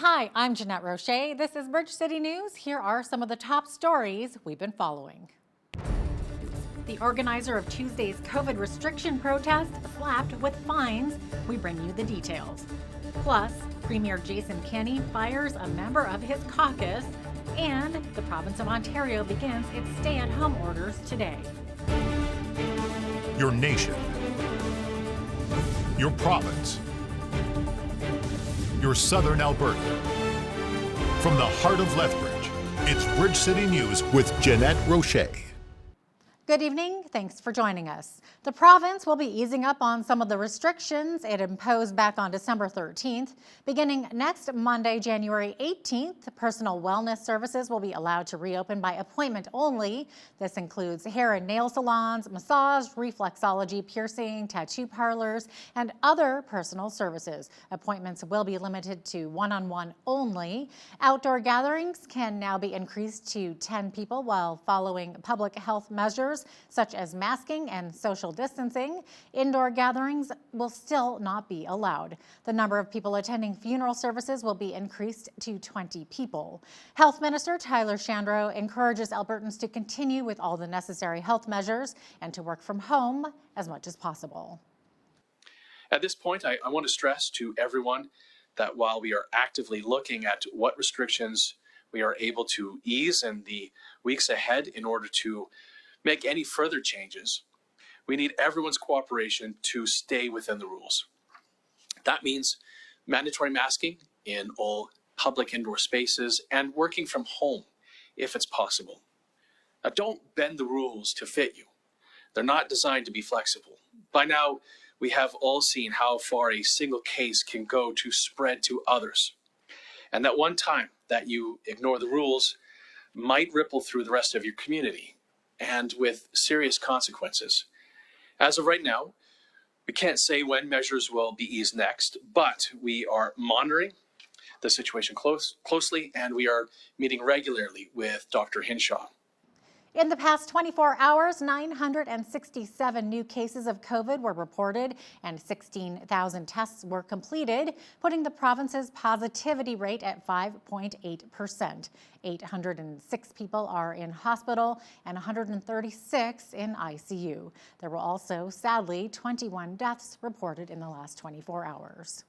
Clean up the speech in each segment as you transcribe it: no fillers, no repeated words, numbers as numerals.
Hi, I'm Jeanette Roche. This is Bridge City News. Here are some of the top stories we've been following. The organizer of Tuesday's COVID restriction protest slapped with fines. We bring you the details. Plus, Premier Jason Kenney fires a member of his caucus, and the province of Ontario begins its stay-at-home orders today. Your nation, your province, your southern Alberta. From the heart of Lethbridge, it's Bridge City News with Jeanette Roche. Good evening. Thanks for joining us. The province will be easing up on some of the restrictions it imposed back on December 13th. Beginning next Monday, January 18th, personal wellness services will be allowed to reopen by appointment only. This includes hair and nail salons, massage, reflexology, piercing, tattoo parlors, and other personal services. Appointments will be limited to one-on-one only. Outdoor gatherings can now be increased to 10 people while following public health measures such as masking and social distancing. Indoor gatherings will still not be allowed. The number of people attending funeral services will be increased to 20 people. Health Minister Tyler Shandro encourages Albertans to continue with all the necessary health measures and to work from home as much as possible. At this point, I want to stress to everyone that while we are actively looking at what restrictions we are able to ease in the weeks ahead in order to make any further changes, we need everyone's cooperation to stay within the rules. That means mandatory masking in all public indoor spaces and working from home if it's possible. Now, don't bend the rules to fit you. They're not designed to be flexible. By now, we have all seen how far a single case can go to spread to others. And that one time that you ignore the rules might ripple through the rest of your community, and with serious consequences. As of right now, we can't say when measures will be eased next, but we are monitoring the situation closely, and we are meeting regularly with Dr. Hinshaw. In the past 24 hours, 967 new cases of COVID were reported and 16,000 tests were completed, putting the province's positivity rate at 5.8%. 806 people are in hospital and 136 in ICU. There were also, sadly, 21 deaths reported in the last 24 hours.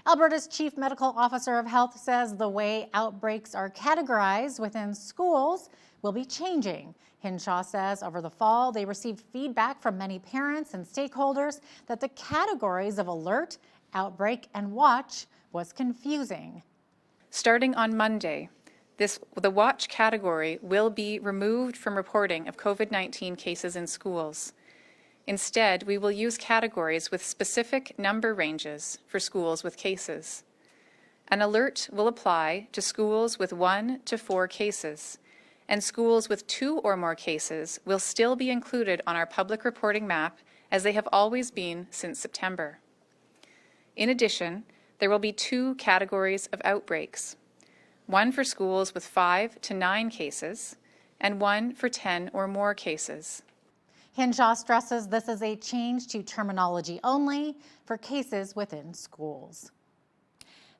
Alberta's Chief Medical Officer of Health says the way outbreaks are categorized within schools will be changing. Hinshaw says over the fall, they received feedback from many parents and stakeholders that the categories of alert, outbreak, and watch was confusing. Starting on Monday, the watch category will be removed from reporting of COVID-19 cases in schools. Instead, we will use categories with specific number ranges for schools with cases. An alert will apply to schools with 1 to 4 cases, and schools with 2 or more cases will still be included on our public reporting map as they have always been since September. In addition, there will be 2 categories of outbreaks, one for schools with 5 to 9 cases and one for 10 or more cases. Hinshaw stresses this is a change to terminology only for cases within schools.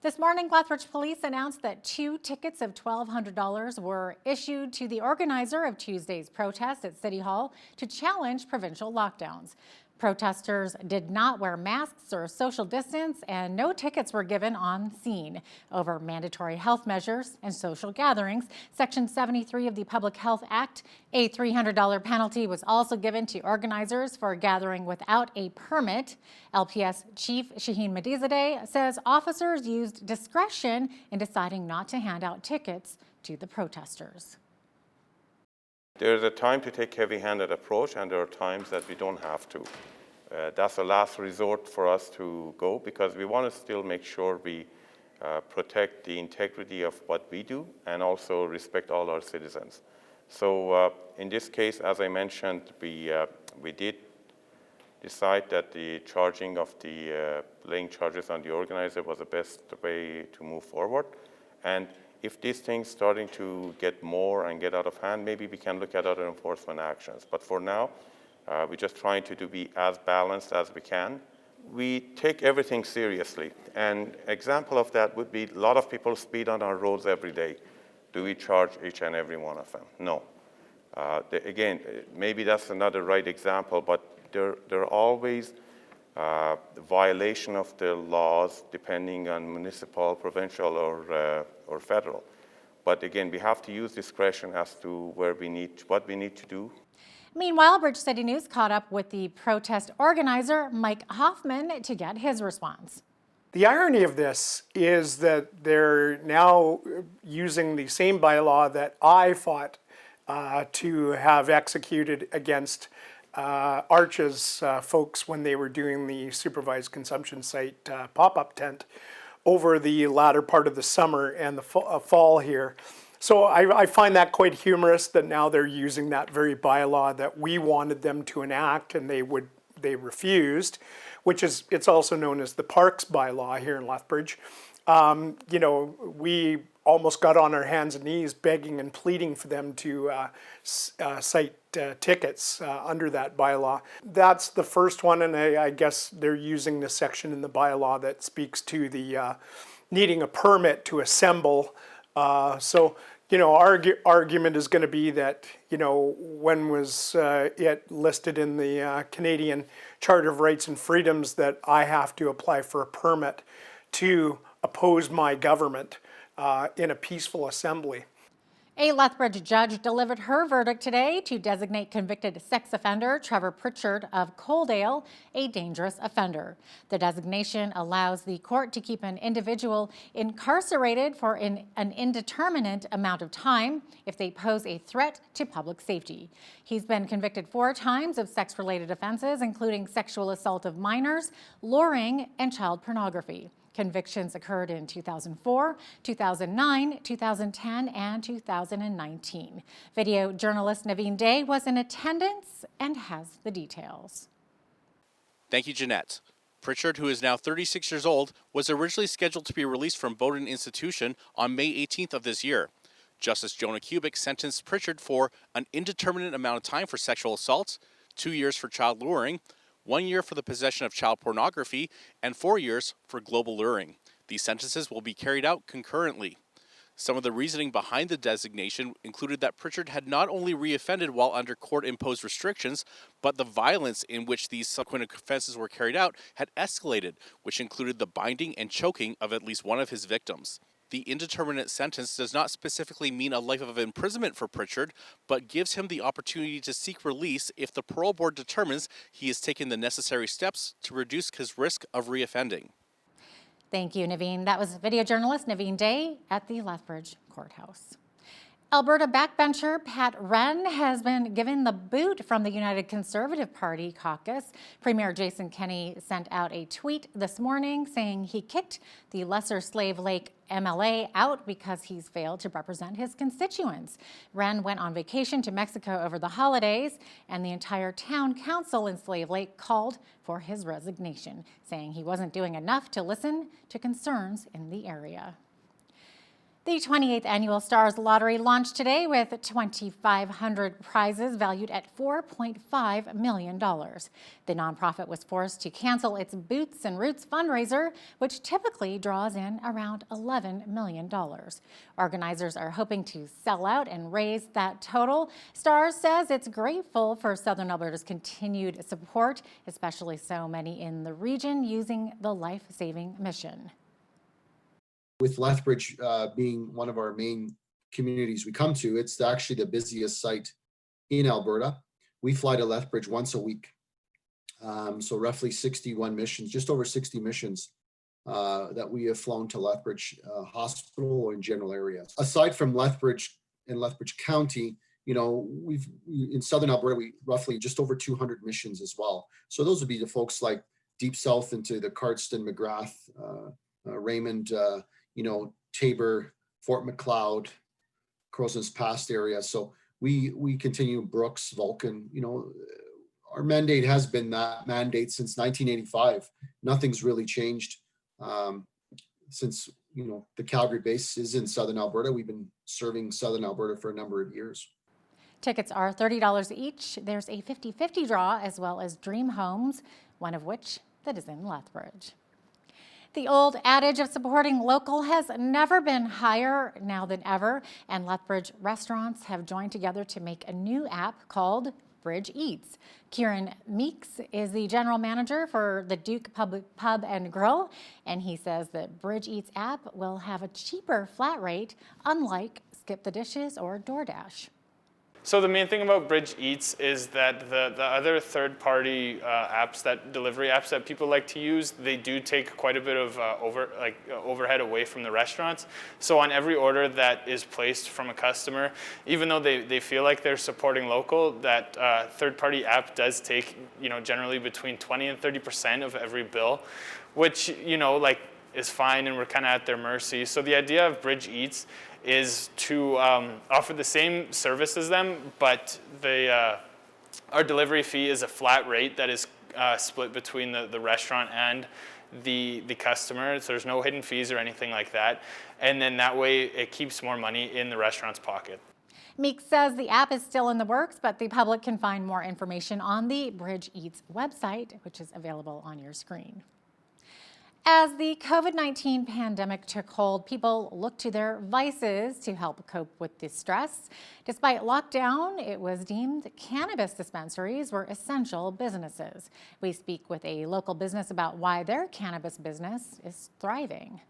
This morning, Lethbridge Police announced that 2 tickets of $1,200 were issued to the organizer of Tuesday's protest at City Hall to challenge provincial lockdowns. Protesters did not wear masks or social distance, and no tickets were given on scene. Over mandatory health measures and social gatherings, Section 73 of the Public Health Act, a $300 penalty was also given to organizers for gathering without a permit. LPS Chief Shaheen Medizadeh says officers used discretion in deciding not to hand out tickets to the protesters. There's a time to take heavy-handed approach, and there are times that we don't have to. That's a last resort for us to go, because we want to still make sure we protect the integrity of what we do and also respect all our citizens. So in this case, as I mentioned, we did decide that the charging of the laying charges on the organizer was the best way to move forward. And if these things starting to get more and get out of hand, maybe we can look at other enforcement actions. But for now, we're just trying to be as balanced as we can, we take everything seriously. And example of that would be a lot of people speed on our roads every day. Do we charge each and every one of them? No. Again, maybe that's another right example, but there are always violation of the laws depending on municipal, provincial, or federal. But again, we have to use discretion as to what we need to do. Meanwhile, Bridge City News caught up with the protest organizer, Mike Hoffman, to get his response. The irony of this is that they're now using the same bylaw that I fought to have executed against Arch's folks when they were doing the supervised consumption site pop-up tent over the latter part of the summer and the fall here. So I find that quite humorous that now they're using that very bylaw that we wanted them to enact and they refused, which is, it's also known as the Parks bylaw here in Lethbridge. You know, we almost got on our hands and knees begging and pleading for them to cite tickets under that bylaw. That's the first one, and I guess they're using the section in the bylaw that speaks to the needing a permit to assemble. So, you know, our argument is going to be that, you know, when was it listed in the Canadian Charter of Rights and Freedoms that I have to apply for a permit to oppose my government in a peaceful assembly? A Lethbridge judge delivered her verdict today to designate convicted sex offender Trevor Pritchard of Coaldale a dangerous offender. The designation allows the court to keep an individual incarcerated for an indeterminate amount of time if they pose a threat to public safety. He's been convicted 4 times of sex-related offenses, including sexual assault of minors, luring, and child pornography. Convictions occurred in 2004, 2009, 2010, and 2019. Video journalist Naveen Day was in attendance and has the details. Thank you, Jeanette. Pritchard, who is now 36 years old, was originally scheduled to be released from Bowdoin Institution on May 18th of this year. Justice Jonah Kubik sentenced Pritchard for an indeterminate amount of time for sexual assault, 2 years for child luring, 1 year for the possession of child pornography, and 4 years for global luring. These sentences will be carried out concurrently. Some of the reasoning behind the designation included that Pritchard had not only reoffended while under court-imposed restrictions, but the violence in which these subsequent offenses were carried out had escalated, which included the binding and choking of at least one of his victims. The indeterminate sentence does not specifically mean a life of imprisonment for Pritchard, but gives him the opportunity to seek release if the parole board determines he has taken the necessary steps to reduce his risk of reoffending. Thank you, Naveen. That was video journalist Naveen Day at the Lethbridge Courthouse. Alberta backbencher Pat Wren has been given the boot from the United Conservative Party caucus. Premier Jason Kenney sent out a tweet this morning saying he kicked the Lesser Slave Lake MLA out because he's failed to represent his constituents. Wren went on vacation to Mexico over the holidays, and the entire town council in Slave Lake called for his resignation, saying he wasn't doing enough to listen to concerns in the area. The 28th Annual Stars Lottery launched today with 2,500 prizes valued at $4.5 million. The nonprofit was forced to cancel its Boots and Roots fundraiser, which typically draws in around $11 million. Organizers are hoping to sell out and raise that total. Stars says it's grateful for Southern Alberta's continued support, especially so many in the region using the life-saving mission. With Lethbridge being one of our main communities we come to, it's actually the busiest site in Alberta. We fly to Lethbridge once a week. So roughly 61 missions, just over 60 missions that we have flown to Lethbridge Hospital or in general areas. Aside from Lethbridge and Lethbridge County, you know, in Southern Alberta, we roughly just over 200 missions as well. So those would be the folks like deep south into the Cardston, McGrath, Raymond, you know, Tabor, Fort Macleod, Crozon's Pass area. So we continue Brooks, Vulcan. You know, our mandate has been that mandate since 1985. Nothing's really changed since, you know, the Calgary base is in Southern Alberta. We've been serving Southern Alberta for a number of years. Tickets are $30 each. There's a 50-50 draw as well as dream homes, one of which that is in Lethbridge. The old adage of supporting local has never been higher now than ever, and Lethbridge restaurants have joined together to make a new app called Bridge Eats. Kieran Meeks is the general manager for the Duke Pub and Grill, and he says that Bridge Eats app will have a cheaper flat rate, unlike Skip the Dishes or DoorDash. So the main thing about Bridge Eats is that the other third-party delivery apps that people like to use, they do take quite a bit of overhead away from the restaurants. So on every order that is placed from a customer, even though they feel like they're supporting local, that third-party app does take generally between 20 and 30% of every bill, which is fine, and we're kind of at their mercy. So the idea of Bridge Eats is to offer the same service as them, but our delivery fee is a flat rate that is split between the restaurant and the customer. So there's no hidden fees or anything like that. And then that way it keeps more money in the restaurant's pocket. Meeks says the app is still in the works, but the public can find more information on the Bridge Eats website, which is available on your screen. As the COVID-19 pandemic took hold, people looked to their vices to help cope with the stress. Despite lockdown, it was deemed cannabis dispensaries were essential businesses. We speak with a local business about why their cannabis business is thriving.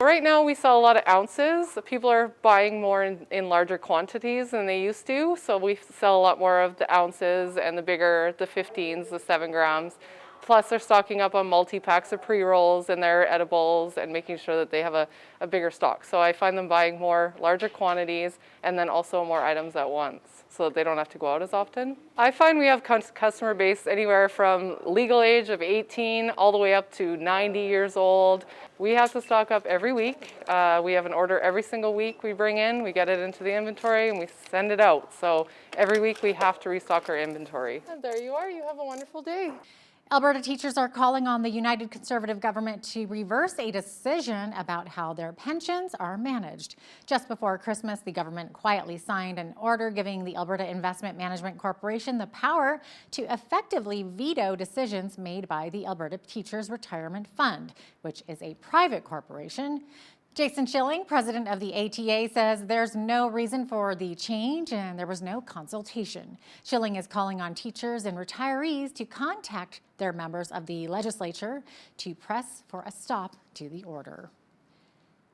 Right now we sell a lot of ounces. People are buying more in larger quantities than they used to, so we sell a lot more of the ounces and the bigger, the 15s, the 7 grams. Plus they're stocking up on multi-packs of pre-rolls and their edibles and making sure that they have a bigger stock. So I find them buying more larger quantities and then also more items at once so that they don't have to go out as often. I find we have customer base anywhere from legal age of 18 all the way up to 90 years old. We have to stock up every week. We have an order every single week we bring in. We get it into the inventory and we send it out. So every week we have to restock our inventory. And there you are. You have a wonderful day. Alberta teachers are calling on the United Conservative government to reverse a decision about how their pensions are managed. Just before Christmas, the government quietly signed an order giving the Alberta Investment Management Corporation the power to effectively veto decisions made by the Alberta Teachers Retirement Fund, which is a private corporation. Jason Schilling, president of the ATA, says there's no reason for the change and there was no consultation. Schilling is calling on teachers and retirees to contact their members of the legislature to press for a stop to the order.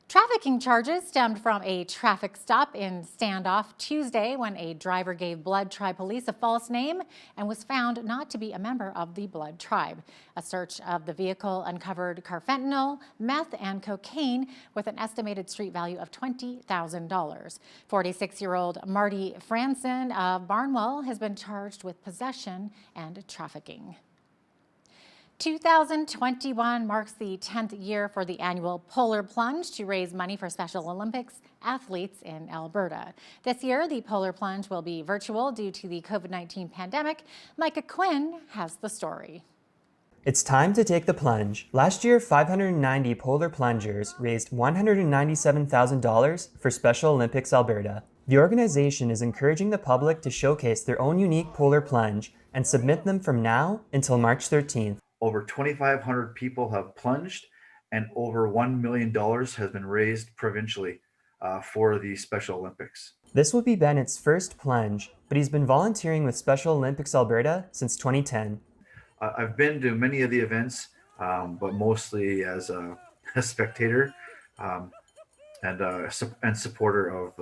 Trafficking charges stemmed from a traffic stop in Standoff Tuesday when a driver gave Blood Tribe police a false name and was found not to be a member of the Blood Tribe. A search of the vehicle uncovered carfentanil, meth, and cocaine with an estimated street value of $20,000. 46-year-old Marty Franson of Barnwell has been charged with possession and trafficking. 2021 marks the 10th year for the annual Polar Plunge to raise money for Special Olympics athletes in Alberta. This year, the Polar Plunge will be virtual due to the COVID-19 pandemic. Micah Quinn has the story. It's time to take the plunge. Last year, 590 polar plungers raised $197,000 for Special Olympics Alberta. The organization is encouraging the public to showcase their own unique polar plunge and submit them from now until March 13th. Over 2,500 people have plunged and over $1 million has been raised provincially for the Special Olympics. This will be Bennett's first plunge, but he's been volunteering with Special Olympics Alberta since 2010. I've been to many of the events, but mostly as a spectator and supporter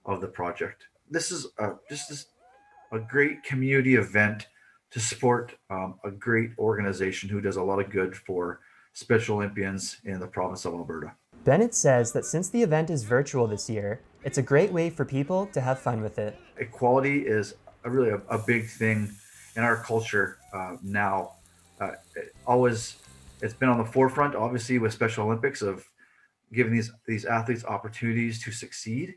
of the project. This is just a great community event to support a great organization who does a lot of good for Special Olympians in the province of Alberta. Bennett says that since the event is virtual this year, it's a great way for people to have fun with it. Equality is really a big thing in our culture now. It's been on the forefront, obviously, with Special Olympics of giving these athletes opportunities to succeed.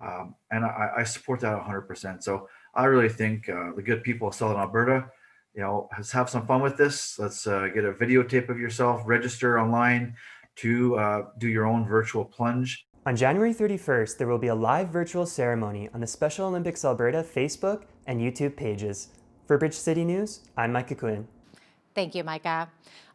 And I support that 100%. So I really think the good people of Southern Alberta, let's have some fun with this. Let's get a videotape of yourself, register online to do your own virtual plunge. On January 31st, there will be a live virtual ceremony on the Special Olympics Alberta Facebook and YouTube pages. For Bridge City News, I'm Micah Quinn. Thank you, Micah.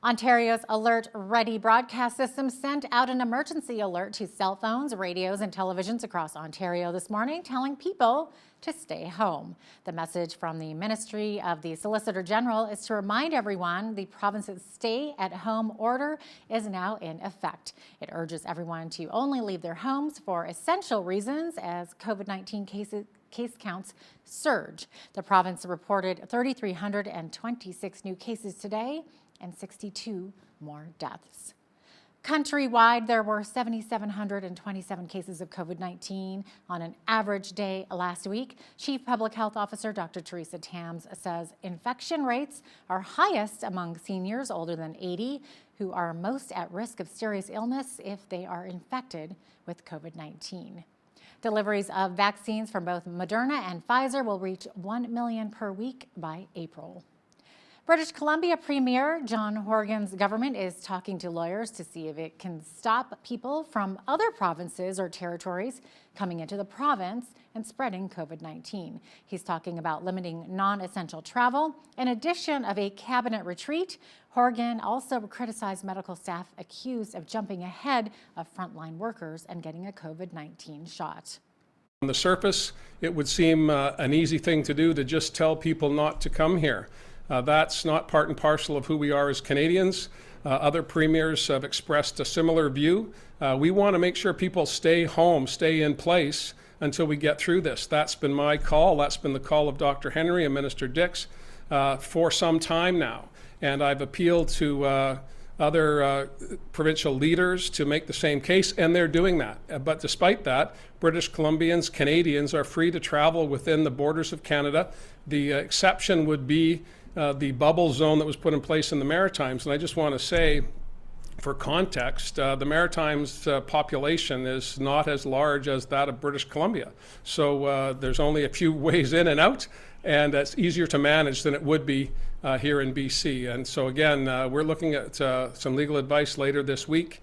Ontario's Alert Ready broadcast system sent out an emergency alert to cell phones, radios, and televisions across Ontario this morning, telling people to stay home. The message from the Ministry of the Solicitor General is to remind everyone the province's stay-at-home order is now in effect. It urges everyone to only leave their homes for essential reasons as COVID-19 case counts surge. The province reported 3,326 new cases today and 62 more deaths. Countrywide, there were 7,727 cases of COVID-19 on an average day last week. Chief Public Health Officer Dr. Teresa Tams says infection rates are highest among seniors older than 80 who are most at risk of serious illness if they are infected with COVID-19. Deliveries of vaccines from both Moderna and Pfizer will reach 1 million per week by April. British Columbia Premier John Horgan's government is talking to lawyers to see if it can stop people from other provinces or territories coming into the province and spreading COVID-19. He's talking about limiting non-essential travel. In addition of a cabinet retreat, Horgan also criticized medical staff accused of jumping ahead of frontline workers and getting a COVID-19 shot. On the surface, it would seem an easy thing to do to just tell people not to come here. That's not part and parcel of who we are as Canadians. Other premiers have expressed a similar view. We want to make sure people stay home, stay in place until we get through this. That's been my call. That's been the call of Dr. Henry and Minister Dix for some time now. And I've appealed to other provincial leaders to make the same case, and they're doing that. But despite that, British Columbians, Canadians are free to travel within the borders of Canada. The exception would be the bubble zone that was put in place in the Maritimes. And I just want to say, for context, the Maritimes population is not as large as that of British Columbia. So there's only a few ways in and out, and that's easier to manage than it would be here in BC. And so again, we're looking at some legal advice later this week.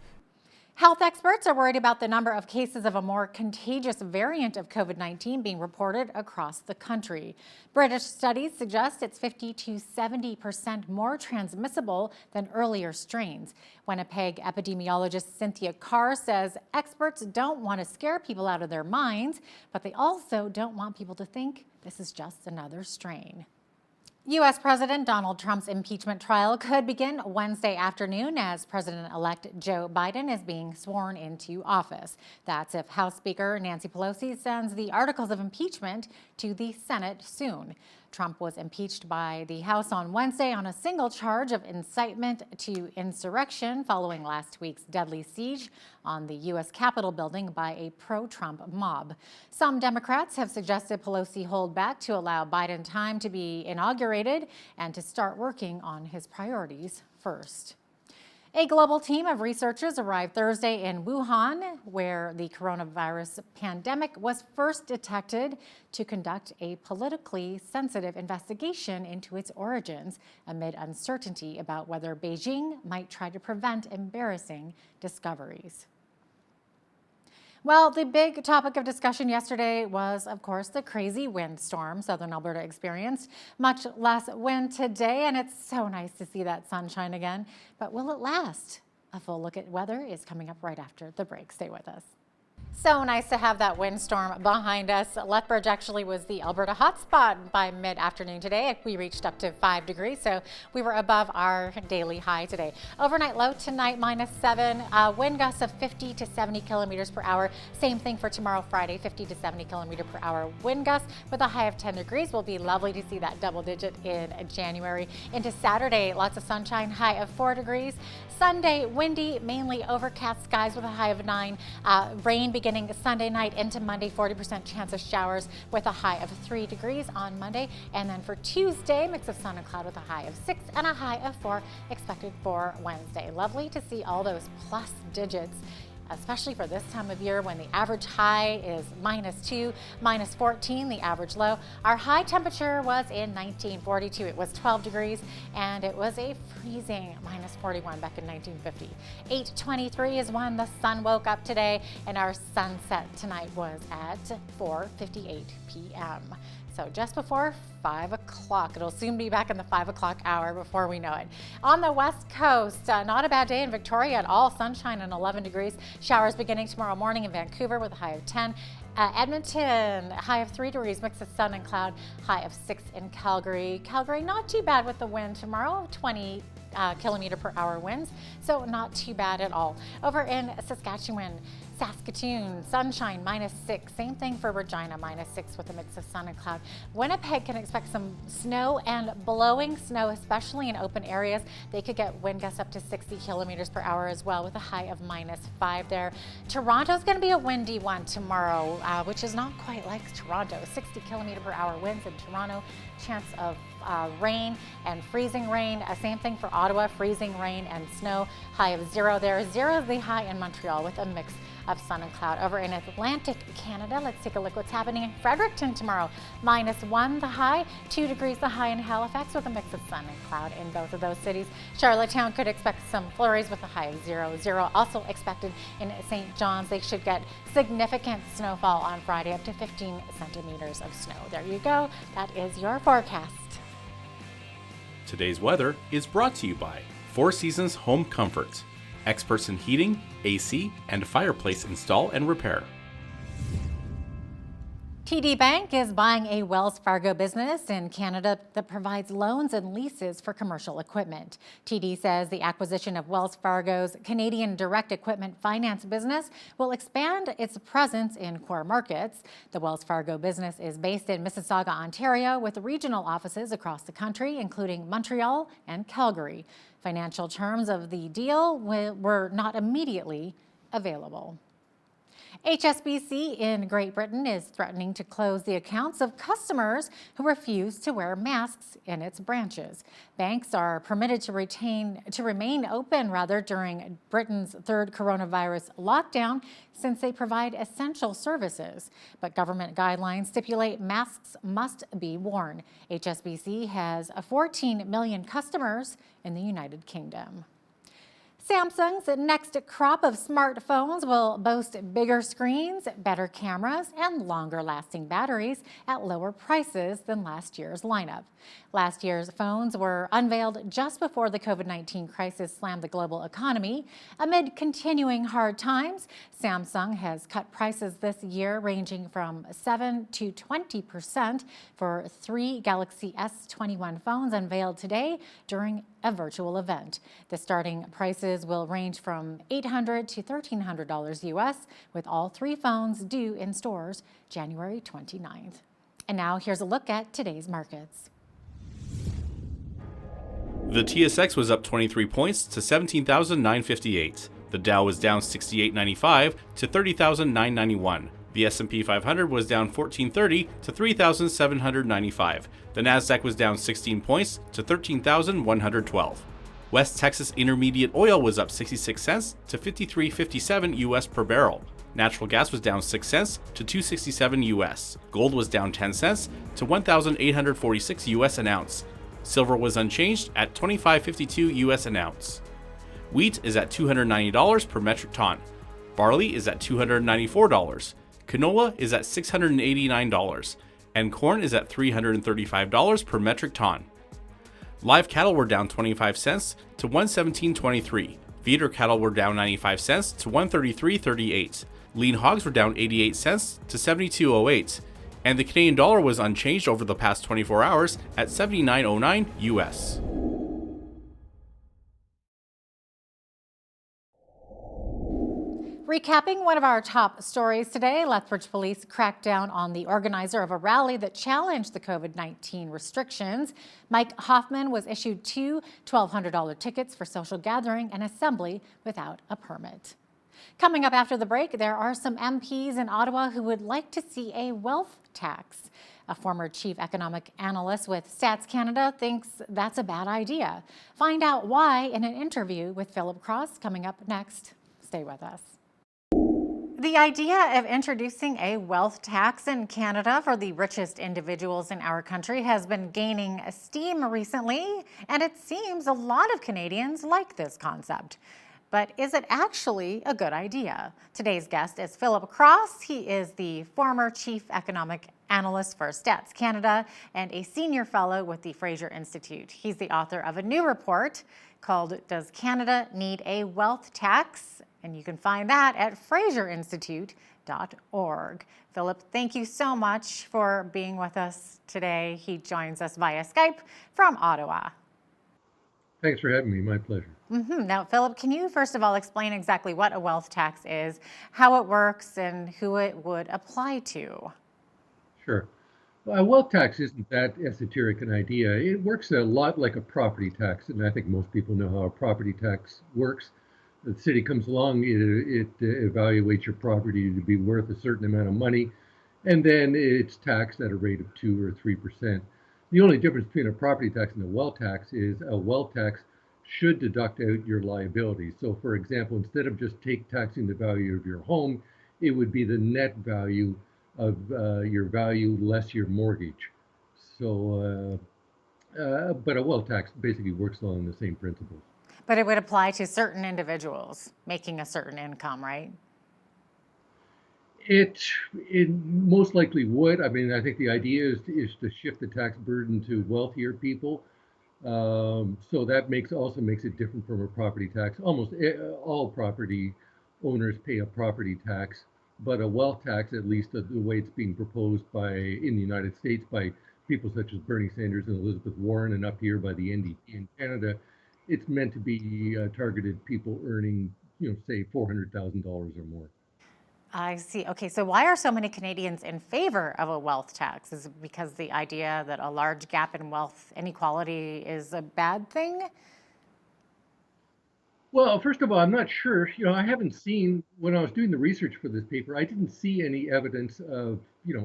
Health experts are worried about the number of cases of a more contagious variant of COVID-19 being reported across the country. British studies suggest it's 50 to 70% more transmissible than earlier strains. Winnipeg epidemiologist Cynthia Carr says experts don't want to scare people out of their minds, but they also don't want people to think this is just another strain. U.S. President Donald Trump's impeachment trial could begin Wednesday afternoon as President-elect Joe Biden is being sworn into office. That's if House Speaker Nancy Pelosi sends the articles of impeachment to the Senate soon. Trump was impeached by the House on Wednesday on a single charge of incitement to insurrection following last week's deadly siege on the U.S. Capitol building by a pro-Trump mob. Some Democrats have suggested Pelosi hold back to allow Biden time to be inaugurated and to start working on his priorities first. A global team of researchers arrived Thursday in Wuhan, where the coronavirus pandemic was first detected, to conduct a politically sensitive investigation into its origins amid uncertainty about whether Beijing might try to prevent embarrassing discoveries. Well, the big topic of discussion yesterday was, of course, the crazy windstorm southern Alberta experienced. Much less wind today, and it's so nice to see that sunshine again. But will it last? A full look at weather is coming up right after the break. Stay with us. So nice to have that windstorm behind us. Lethbridge actually was the Alberta hotspot by mid-afternoon today. We reached up to 5 degrees, so we were above our daily high today. Overnight low tonight, -7. Wind gusts of 50 to 70 kilometers per hour. Same thing for tomorrow, Friday, 50 to 70 kilometer per hour wind gusts with a high of 10 degrees. Will be lovely to see that double digit in January. Into Saturday, lots of sunshine, high of 4 degrees. Sunday, windy, mainly overcast skies with a high of 9. Rain beginning Sunday night into Monday, 40% chance of showers with a high of 3 degrees on Monday. And then for Tuesday, mix of sun and cloud with a high of 6 and a high of 4 expected for Wednesday. Lovely to see all those plus digits, especially for this time of year when the average high is -2, -14, the average low. Our high temperature was in 1942. It was 12 degrees, and it was a freezing -41 back in 1950. 8:23 is when the sun woke up today, and our sunset tonight was at 4:58 p.m. So just before 5 o'clock. It'll soon be back in the 5 o'clock hour before we know it. On the west coast, not a bad day in Victoria at all. Sunshine and 11 degrees. Showers beginning tomorrow morning in Vancouver with a high of 10. Edmonton, high of 3 degrees, mix of sun and cloud, high of 6 in Calgary. Calgary, not too bad with the wind tomorrow, 20 kilometer per hour winds, so not too bad at all. Over in Saskatchewan, Saskatoon, sunshine, -6. Same thing for Regina, -6 with a mix of sun and cloud. Winnipeg can expect some snow and blowing snow, especially in open areas. They could get wind gusts up to 60 kilometers per hour as well with a high of -5 there. Toronto's going to be a windy one tomorrow, which is not quite like Toronto. 60 kilometer per hour winds in Toronto. Chance of rain and freezing rain. Same thing for Ottawa, freezing rain and snow. High of 0 there. 0 is the high in Montreal with a mix of sun and cloud. Over in Atlantic Canada, let's take a look what's happening in Fredericton tomorrow. -1 the high, 2 degrees the high in Halifax with a mix of sun and cloud in both of those cities. Charlottetown could expect some flurries with a high of 0. 0 also expected in St. John's. They should get significant snowfall on Friday, up to 15 centimeters of snow. There you go. That is your forecast. Today's weather is brought to you by Four Seasons Home Comfort, experts in heating, AC, and fireplace install and repair. TD Bank is buying a Wells Fargo business in Canada that provides loans and leases for commercial equipment. TD says the acquisition of Wells Fargo's Canadian direct equipment finance business will expand its presence in core markets. The Wells Fargo business is based in Mississauga, Ontario, with regional offices across the country, including Montreal and Calgary. Financial terms of the deal were not immediately available. HSBC in Great Britain is threatening to close the accounts of customers who refuse to wear masks in its branches. Banks are permitted to remain open during Britain's third coronavirus lockdown since they provide essential services. But government guidelines stipulate masks must be worn. HSBC has 14 million customers in the United Kingdom. Samsung's next crop of smartphones will boast bigger screens, better cameras, and longer-lasting batteries at lower prices than last year's lineup. Last year's phones were unveiled just before the COVID-19 crisis slammed the global economy. Amid continuing hard times, Samsung has cut prices this year ranging from 7 to 20% for 3 Galaxy S21 phones unveiled today during a virtual event. The starting prices will range from $800 to $1,300 US, with all 3 phones due in stores January 29th. And now here's a look at today's markets. The TSX was up 23 points to 17,958. The Dow was down 68.95 to 30,991. The S&P 500 was down 1430 to 3,795. The Nasdaq was down 16 points to 13,112. West Texas Intermediate oil was up 66 cents to 53.57 US per barrel. Natural gas was down 6 cents to 2.67 US. Gold was down 10 cents to 1,846 US an ounce. Silver was unchanged at $25.52 US an ounce. Wheat is at $290 per metric ton. Barley is at $294. Canola is at $689. And corn is at $335 per metric ton. Live cattle were down 25 cents to 117.23. Feeder cattle were down 95 cents to 133.38. Lean hogs were down 88 cents to 72.08. And the Canadian dollar was unchanged over the past 24 hours at 79.09 US. Recapping one of our top stories today, Lethbridge police cracked down on the organizer of a rally that challenged the COVID-19 restrictions. Mike Hoffman was issued 2 $1,200 tickets for social gathering and assembly without a permit. Coming up after the break, there are some MPs in Ottawa who would like to see a wealth tax. A former chief economic analyst with Stats Canada thinks that's a bad idea. Find out why in an interview with Philip Cross coming up next. Stay with us. The idea of introducing a wealth tax in Canada for the richest individuals in our country has been gaining steam recently, and it seems a lot of Canadians like this concept. But is it actually a good idea? Today's guest is Philip Cross. He is the former chief economic analyst for Stats Canada and a senior fellow with the Fraser Institute. He's the author of a new report called Does Canada Need a Wealth Tax? And you can find that at FraserInstitute.org. Philip, thank you so much for being with us today. He joins us via Skype from Ottawa. Thanks for having me. My pleasure. Now, Philip, can you first of all explain exactly what a wealth tax is, how it works, and who it would apply to? Sure. Well, a wealth tax isn't that esoteric an idea. It works a lot like a property tax, and I think most people know how a property tax works. The city comes along, it evaluates your property to be worth a certain amount of money, and then it's taxed at a rate of 2 or 3%. The only difference between a property tax and a wealth tax is a wealth tax should deduct out your liabilities. So, for example, instead of just taxing the value of your home, it would be the net value of your value less your mortgage. So, but a wealth tax basically works along the same principles. But it would apply to certain individuals making a certain income, right? It most likely would. I mean, I think the idea is to shift the tax burden to wealthier people. So that also makes it different from a property tax. Almost all property owners pay a property tax, but a wealth tax, at least the way it's being proposed in the United States by people such as Bernie Sanders and Elizabeth Warren, and up here by the NDP in Canada, it's meant to be targeted people earning, say $400,000 or more. I see. Okay, so why are so many Canadians in favor of a wealth tax? Is it because the idea that a large gap in wealth inequality is a bad thing? Well, first of all, I'm not sure. I haven't seen, when I was doing the research for this paper, I didn't see any evidence of,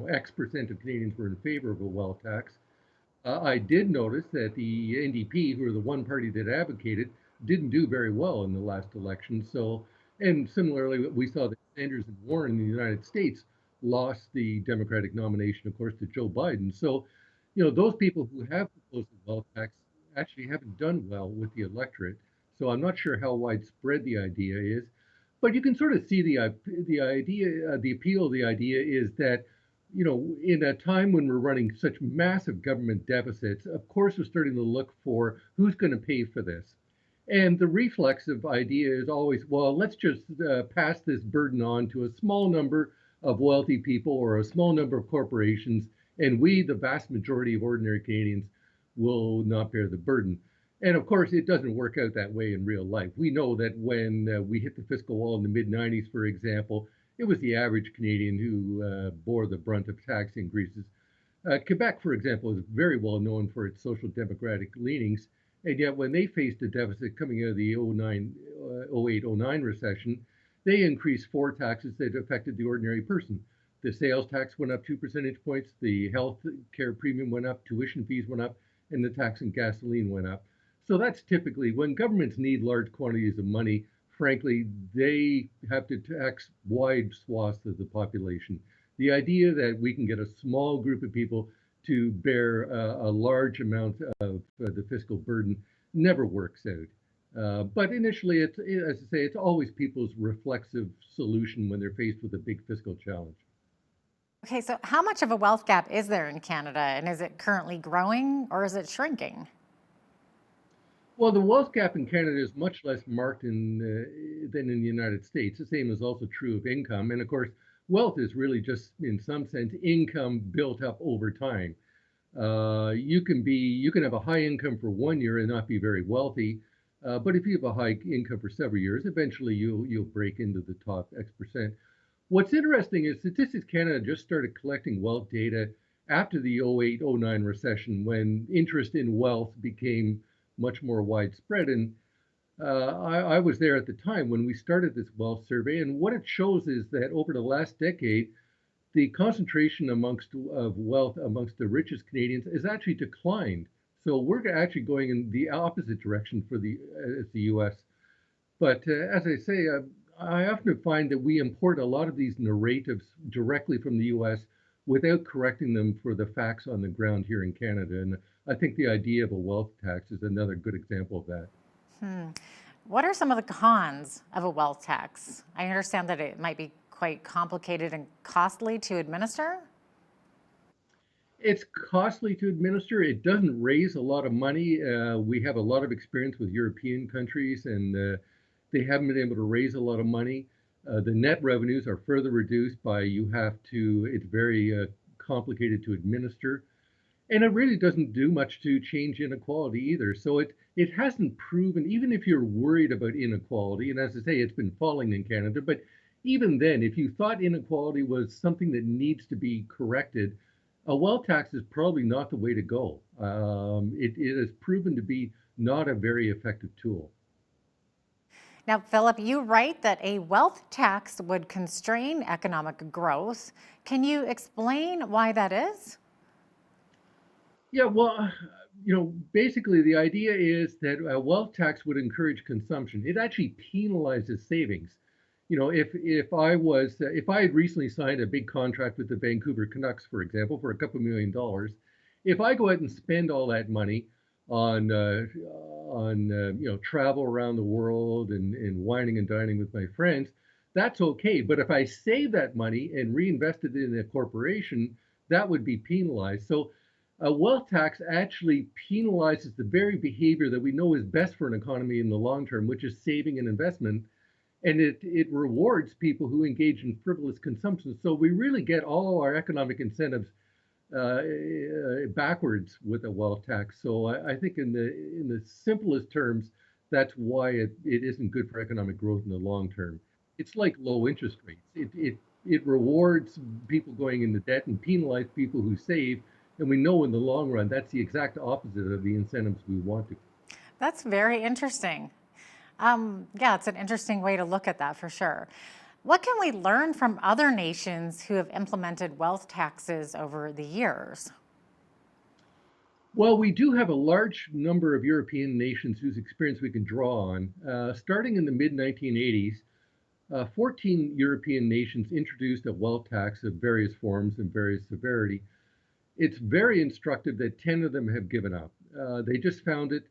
X percent of Canadians were in favor of a wealth tax. I did notice that the NDP, who are the one party that advocated, didn't do very well in the last election. So, and similarly, we saw that Sanders and Warren in the United States lost the Democratic nomination, of course, to Joe Biden. So, those people who have proposed the wealth tax actually haven't done well with the electorate. So I'm not sure how widespread the idea is, but you can sort of see the idea, the appeal of the idea is that, in a time when we're running such massive government deficits, of course, we're starting to look for who's going to pay for this. And the reflexive idea is always, well, let's just pass this burden on to a small number of wealthy people or a small number of corporations, and we, the vast majority of ordinary Canadians, will not bear the burden. And of course, it doesn't work out that way in real life. We know that when we hit the fiscal wall in the mid-90s, for example, it was the average Canadian who bore the brunt of tax increases. Quebec, for example, is very well known for its social democratic leanings. And yet when they faced a deficit coming out of the 08-09 recession, they increased 4 taxes that affected the ordinary person. The sales tax went up 2 percentage points, the health care premium went up, tuition fees went up, and the tax on gasoline went up. So that's typically when governments need large quantities of money, frankly, they have to tax wide swaths of the population. The idea that we can get a small group of people to bear a large amount of the fiscal burden never works out. But initially, as I say, it's always people's reflexive solution when they're faced with a big fiscal challenge. Okay, so how much of a wealth gap is there in Canada, and is it currently growing or is it shrinking? Well, the wealth gap in Canada is much less marked than in the United States. The same is also true of income. And of course, wealth is really just, in some sense, income built up over time. You can have a high income for 1 year and not be very wealthy. But if you have a high income for several years, eventually you'll break into the top X percent. What's interesting is Statistics Canada just started collecting wealth data after the 08-09 recession, when interest in wealth became much more widespread. And I was there at the time when we started this wealth survey. And what it shows is that over the last decade, the concentration of wealth amongst the richest Canadians has actually declined. So we're actually going in the opposite direction for the U.S. But as I say, I often find that we import a lot of these narratives directly from the U.S. without correcting them for the facts on the ground here in Canada. And I think the idea of a wealth tax is another good example of that. What are some of the cons of a wealth tax? I understand that it might be quite complicated and costly to administer. It's costly to administer. It doesn't raise a lot of money. We have a lot of experience with European countries, and they haven't been able to raise a lot of money. The net revenues are further reduced by it's very complicated to administer. And it really doesn't do much to change inequality either. So it hasn't proven, even if you're worried about inequality, and as I say, it's been falling in Canada, but even then, if you thought inequality was something that needs to be corrected, a wealth tax is probably not the way to go. It has proven to be not a very effective tool. Now, Philip, you write that a wealth tax would constrain economic growth. Can you explain why that is? Yeah, well, basically the idea is that a wealth tax would encourage consumption. It actually penalizes savings. If I had recently signed a big contract with the Vancouver Canucks, for example, for a couple $1 million, if I go out and spend all that money on travel around the world and whining and dining with my friends, that's okay. But if I save that money and reinvest it in a corporation, that would be penalized. So a wealth tax actually penalizes the very behavior that we know is best for an economy in the long term, which is saving and investment. And it rewards people who engage in frivolous consumption. So we really get all our economic incentives backwards with a wealth tax. So I think in the simplest terms, that's why it isn't good for economic growth in the long term. It's like low interest rates. It rewards people going into debt and penalize people who save. And we know in the long run, that's the exact opposite of the incentives we want to. That's very interesting. Yeah, it's an interesting way to look at that for sure. What can we learn from other nations who have implemented wealth taxes over the years? Well, we do have a large number of European nations whose experience we can draw on. Starting in the mid 1980s, 14 European nations introduced a wealth tax of various forms and various severity. It's very instructive that 10 of them have given up. They just found it.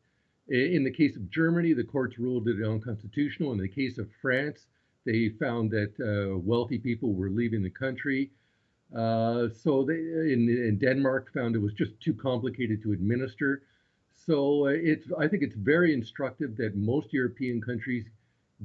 In the case of Germany, the courts ruled it unconstitutional. In the case of France, they found that wealthy people were leaving the country. So they, in Denmark, found it was just too complicated to administer. So I think it's very instructive that most European countries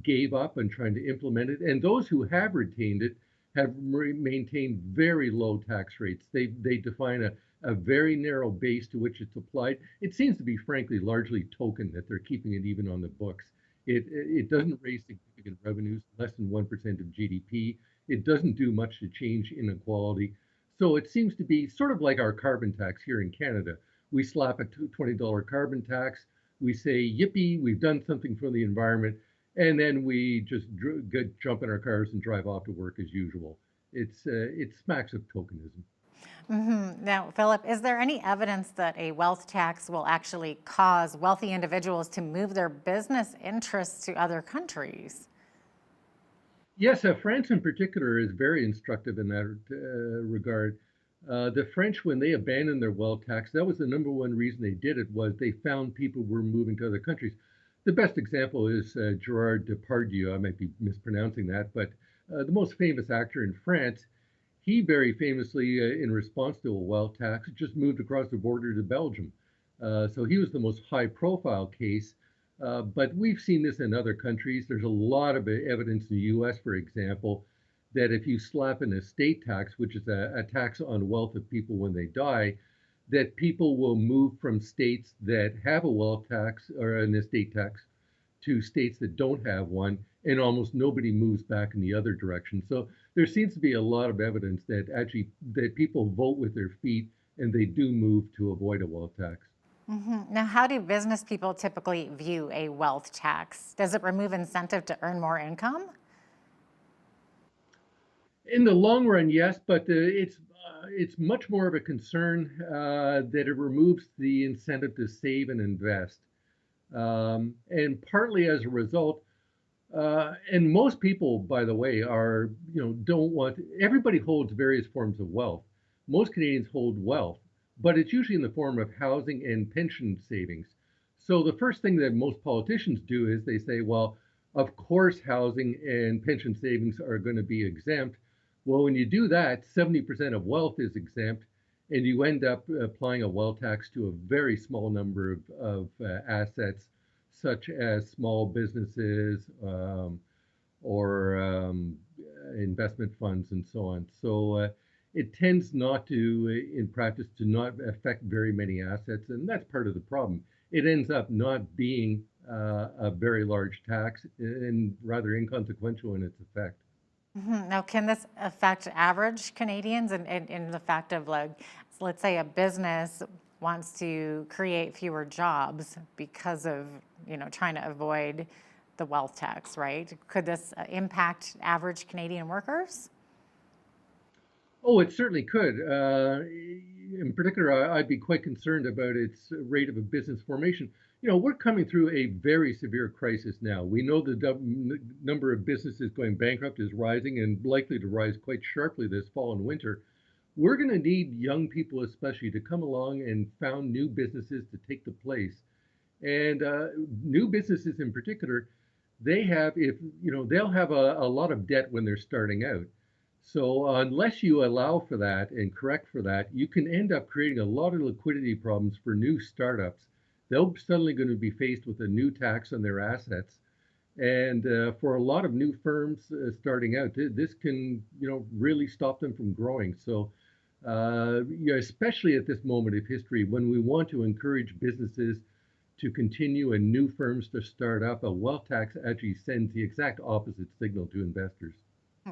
gave up on trying to implement it, and those who have retained it have maintained very low tax rates. They define a very narrow base to which it's applied. It seems to be, frankly, largely token that they're keeping it even on the books. It doesn't raise significant revenues, less than 1% of GDP. It doesn't do much to change inequality. So it seems to be sort of like our carbon tax here in Canada. We slap a $20 carbon tax. We say, yippee, we've done something for the environment. And then we just jump in our cars and drive off to work as usual. It smacks of tokenism. Now, Philip, is there any evidence that a wealth tax will actually cause wealthy individuals to move their business interests to other countries? Yes, France in particular is very instructive in that regard. The French, when they abandoned their wealth tax, that was the number one reason they did it, was they found people were moving to other countries. The best example is Gerard Depardieu. I might be mispronouncing that, but the most famous actor in France, he very famously, in response to a wealth tax, just moved across the border to Belgium. So he was the most high-profile case. But we've seen this in other countries. There's a lot of evidence in the US, for example, that if you slap an estate tax, which is a tax on wealth of people when they die, that people will move from states that have a wealth tax or an estate tax to states that don't have one, and almost nobody moves back in the other direction. So there seems to be a lot of evidence that actually that people vote with their feet and they do move to avoid a wealth tax. Now, how do business people typically view a wealth tax? Does it remove incentive to earn more income? In the long run, yes, but it's much more of a concern that it removes the incentive to save and invest, and partly as a result. And most people, by the way, don't want. Everybody holds various forms of wealth. Most Canadians hold wealth, but it's usually in the form of housing and pension savings. So the first thing that most politicians do is they say, well, of course, housing and pension savings are going to be exempt. Well, when you do that, 70% of wealth is exempt, and you end up applying a wealth tax to a very small number of assets, such as small businesses or investment funds and so on. So it tends not to, in practice, to not affect very many assets, and that's part of the problem. It ends up not being a very large tax and rather inconsequential in its effect. Now, can this affect average Canadians in the fact of, like, let's say a business wants to create fewer jobs because of, trying to avoid the wealth tax, right? Could this impact average Canadian workers? Oh, it certainly could. In particular, I'd be quite concerned about its rate of a business formation. We're coming through a very severe crisis now. We know the number of businesses going bankrupt is rising and likely to rise quite sharply this fall and winter. We're going to need young people, especially, to come along and found new businesses to take the place. And new businesses in particular, they'll have a lot of debt when they're starting out. So unless you allow for that and correct for that, you can end up creating a lot of liquidity problems for new startups. They're suddenly going to be faced with a new tax on their assets. And for a lot of new firms starting out, this can, really stop them from growing. So, especially at this moment of history, when we want to encourage businesses to continue and new firms to start up, a wealth tax actually sends the exact opposite signal to investors.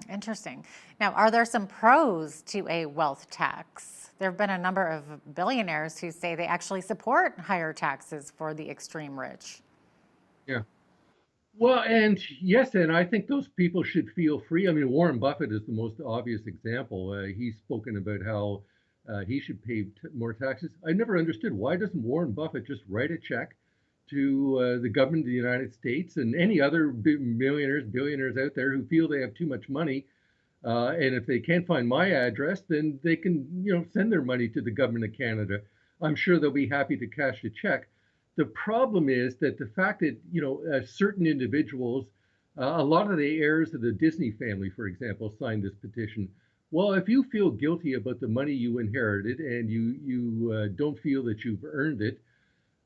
Interesting. Now, are there some pros to a wealth tax? There have been a number of billionaires who say they actually support higher taxes for the extreme rich. Yeah. Well, and yes, and I think those people should feel free. I mean, Warren Buffett is the most obvious example. He's spoken about how he should pay more taxes. I never understood, why doesn't Warren Buffett just write a check to the government of the United States and any other millionaires, billionaires out there who feel they have too much money, and if they can't find my address, then they can, send their money to the government of Canada. I'm sure they'll be happy to cash a check. The problem is that the fact that, certain individuals, a lot of the heirs of the Disney family, for example, signed this petition. Well, if you feel guilty about the money you inherited and you don't feel that you've earned it,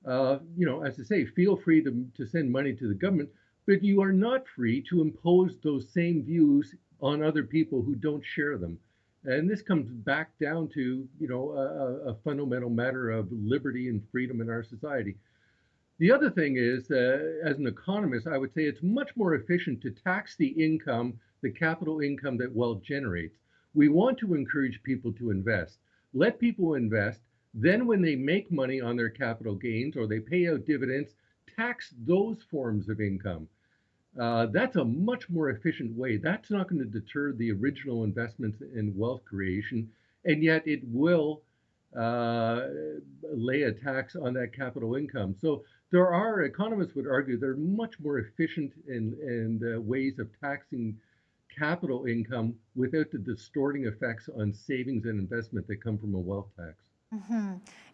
as I say, feel free to send money to the government, but you are not free to impose those same views on other people who don't share them. And this comes back down to, a fundamental matter of liberty and freedom in our society. The other thing is, as an economist, I would say it's much more efficient to tax the income, the capital income that wealth generates. We want to encourage people to invest. Let people invest. Then when they make money on their capital gains or they pay out dividends, tax those forms of income. That's a much more efficient way. That's not going to deter the original investments in wealth creation, and yet it will lay a tax on that capital income. So there are, economists would argue, there are much more efficient and ways of taxing capital income without the distorting effects on savings and investment that come from a wealth tax.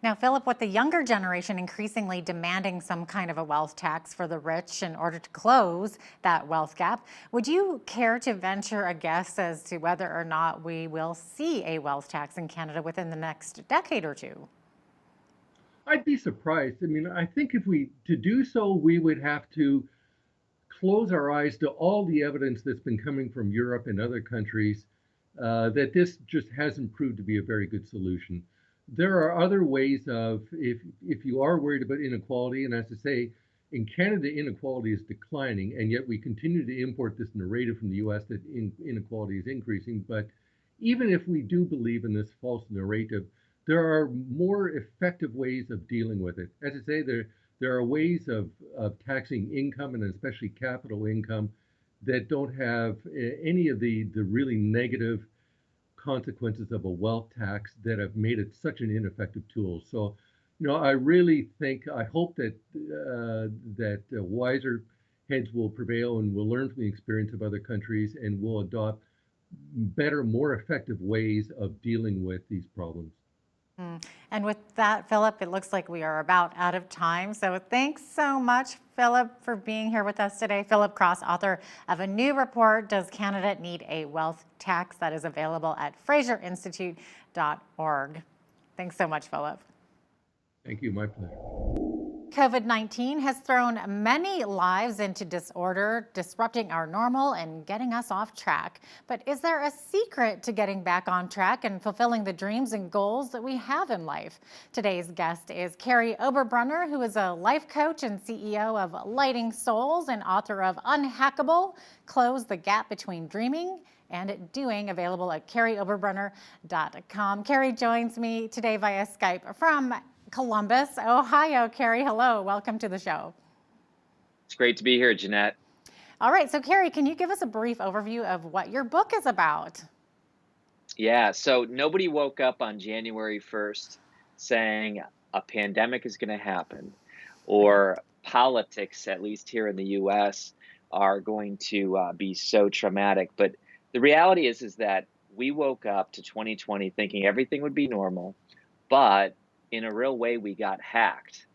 Now, Philip, with the younger generation increasingly demanding some kind of a wealth tax for the rich in order to close that wealth gap, would you care to venture a guess as to whether or not we will see a wealth tax in Canada within the next decade or two? I'd be surprised. I mean, I think to do so, we would have to close our eyes to all the evidence that's been coming from Europe and other countries that this just hasn't proved to be a very good solution. There are other ways of, if you are worried about inequality, and as I say, in Canada, inequality is declining, and yet we continue to import this narrative from the US that inequality is increasing. But even if we do believe in this false narrative, there are more effective ways of dealing with it. As I say, there are ways of taxing income, and especially capital income, that don't have any of the really negative consequences of a wealth tax that have made it such an ineffective tool. So, I really think, I hope that wiser heads will prevail and will learn from the experience of other countries and will adopt better, more effective ways of dealing with these problems. And with that, Philip, it looks like we are about out of time. So thanks so much, Philip, for being here with us today. Philip Cross, author of a new report, Does Canada Need a Wealth Tax? That is available at FraserInstitute.org. Thanks so much, Philip. Thank you. My pleasure. COVID-19 has thrown many lives into disorder, disrupting our normal and getting us off track. But is there a secret to getting back on track and fulfilling the dreams and goals that we have in life? Today's guest is Carrie Oberbrunner, who is a life coach and CEO of Lighting Souls and author of Unhackable: Close the Gap Between Dreaming and Doing, available at carrieoberbrunner.com. Carrie joins me today via Skype from Columbus, Ohio. Carrie, hello. Welcome to the show. It's great to be here, Jeanette. All right. So, Carrie, can you give us a brief overview of what your book is about? Yeah, so nobody woke up on January 1st saying a pandemic is going to happen, or politics, at least here in the US, are going to be so traumatic. But the reality is that we woke up to 2020 thinking everything would be normal, but in a real way, we got hacked.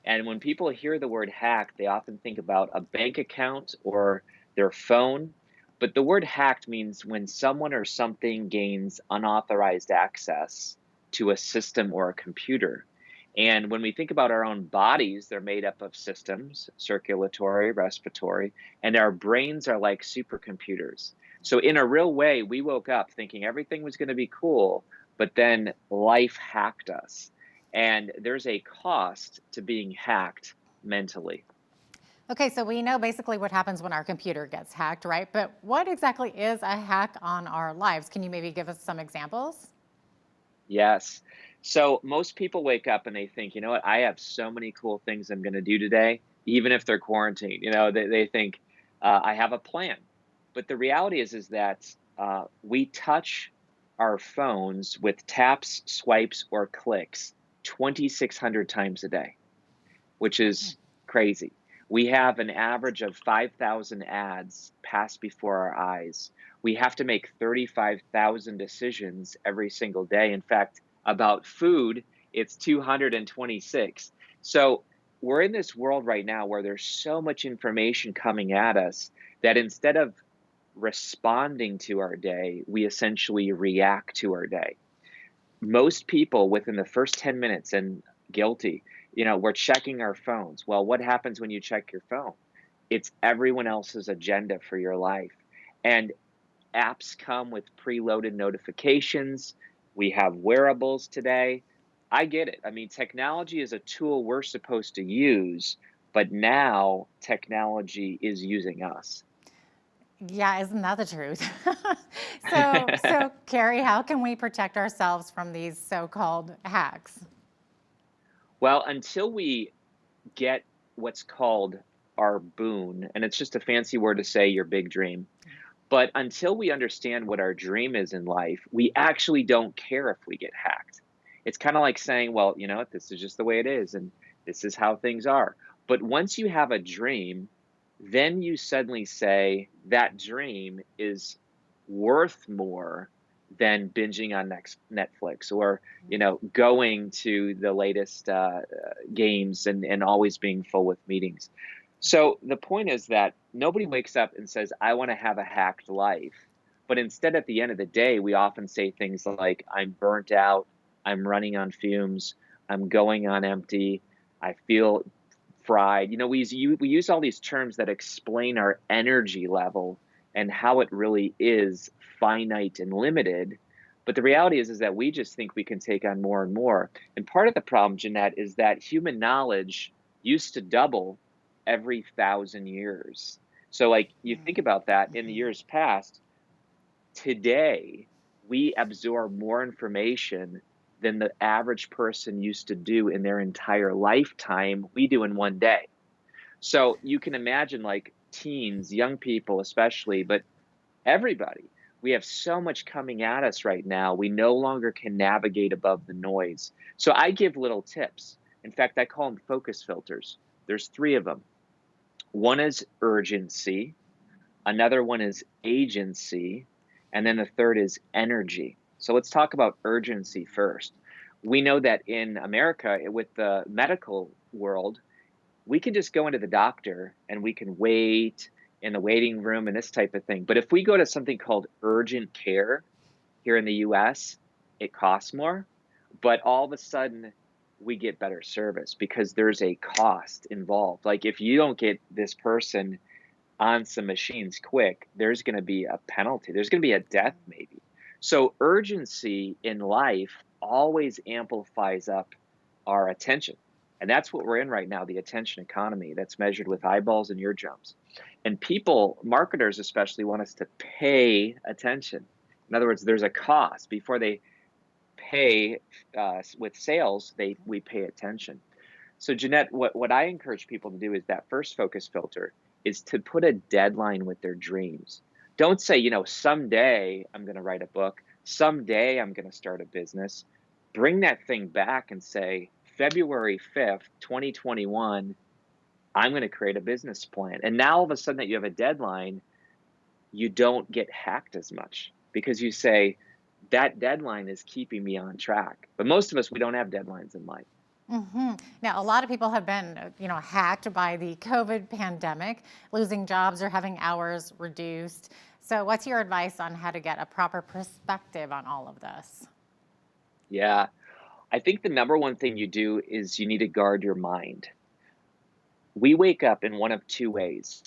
And when people hear the word hack, they often think about a bank account or their phone. But the word hacked means when someone or something gains unauthorized access to a system or a computer. And when we think about our own bodies, they're made up of systems, circulatory, respiratory, and our brains are like supercomputers. So in a real way, we woke up thinking everything was going to be cool, but then life hacked us. And there's a cost to being hacked mentally. Okay, so we know basically what happens when our computer gets hacked, right? But what exactly is a hack on our lives? Can you maybe give us some examples? Yes. So most people wake up and they think, you know what, I have so many cool things I'm going to do today, even if they're quarantined. You know, they think I have a plan. But the reality is that we touch our phones with taps, swipes, or clicks 2,600 times a day, which is crazy. We have an average of 5,000 ads pass before our eyes. We have to make 35,000 decisions every single day. In fact, about food, it's 226. So we're in this world right now where there's so much information coming at us that instead of responding to our day, we essentially react to our day. Most people within the first 10 minutes, and guilty, you know, we're checking our phones. Well, what happens when you check your phone? It's everyone else's agenda for your life. And apps come with preloaded notifications. We have wearables today. I get it. I mean, technology is a tool we're supposed to use, but now technology is using us. Yeah, isn't that the truth? So Carrie, how can we protect ourselves from these so-called hacks? Well, until we get what's called our boon, and it's just a fancy word to say your big dream, but until we understand what our dream is in life, we actually don't care if we get hacked. It's kind of like saying, well, you know, this is just the way it is, and this is how things are. But once you have a dream, then you suddenly say that dream is worth more than binging on Netflix, or, you know, going to the latest games and always being full with meetings. So the point is that nobody wakes up and says, I want to have a hacked life. But instead, at the end of the day, we often say things like, I'm burnt out, I'm running on fumes, I'm going on empty, I feel fried. You know, we use all these terms that explain our energy level and how it really is finite and limited. But the reality is that we just think we can take on more and more. And part of the problem, Jeanette, is that human knowledge used to double every 1,000 years. So like you think about that in the years past, today we absorb more information than the average person used to do in their entire lifetime. We do in one day. So you can imagine, like, teens, young people especially, but everybody, we have so much coming at us right now. We no longer can navigate above the noise. So I give little tips. In fact, I call them focus filters. There's 3 of them. One is urgency, another one is agency, and then the third is energy. So let's talk about urgency first. We know that in America, with the medical world, we can just go into the doctor and we can wait in the waiting room and this type of thing. But if we go to something called urgent care here in the US, it costs more, but all of a sudden we get better service because there's a cost involved. Like if you don't get this person on some machines quick, there's going to be a penalty. There's going to be a death maybe. So urgency in life always amplifies up our attention. And that's what we're in right now, the attention economy that's measured with eyeballs and eardrums. And people, marketers especially, want us to pay attention. In other words, there's a cost. Before they pay with sales, we pay attention. So Jeanette, what I encourage people to do is that first focus filter is to put a deadline with their dreams. Don't say, someday I'm going to write a book. Someday I'm going to start a business. Bring that thing back and say, February 5th, 2021, I'm going to create a business plan. And now all of a sudden that you have a deadline, you don't get hacked as much because you say, that deadline is keeping me on track. But most of us, we don't have deadlines in life. Mm-hmm. Now, a lot of people have been, hacked by the COVID pandemic, losing jobs or having hours reduced. So what's your advice on how to get a proper perspective on all of this? Yeah, I think the number one thing you do is you need to guard your mind. We wake up in one of two ways.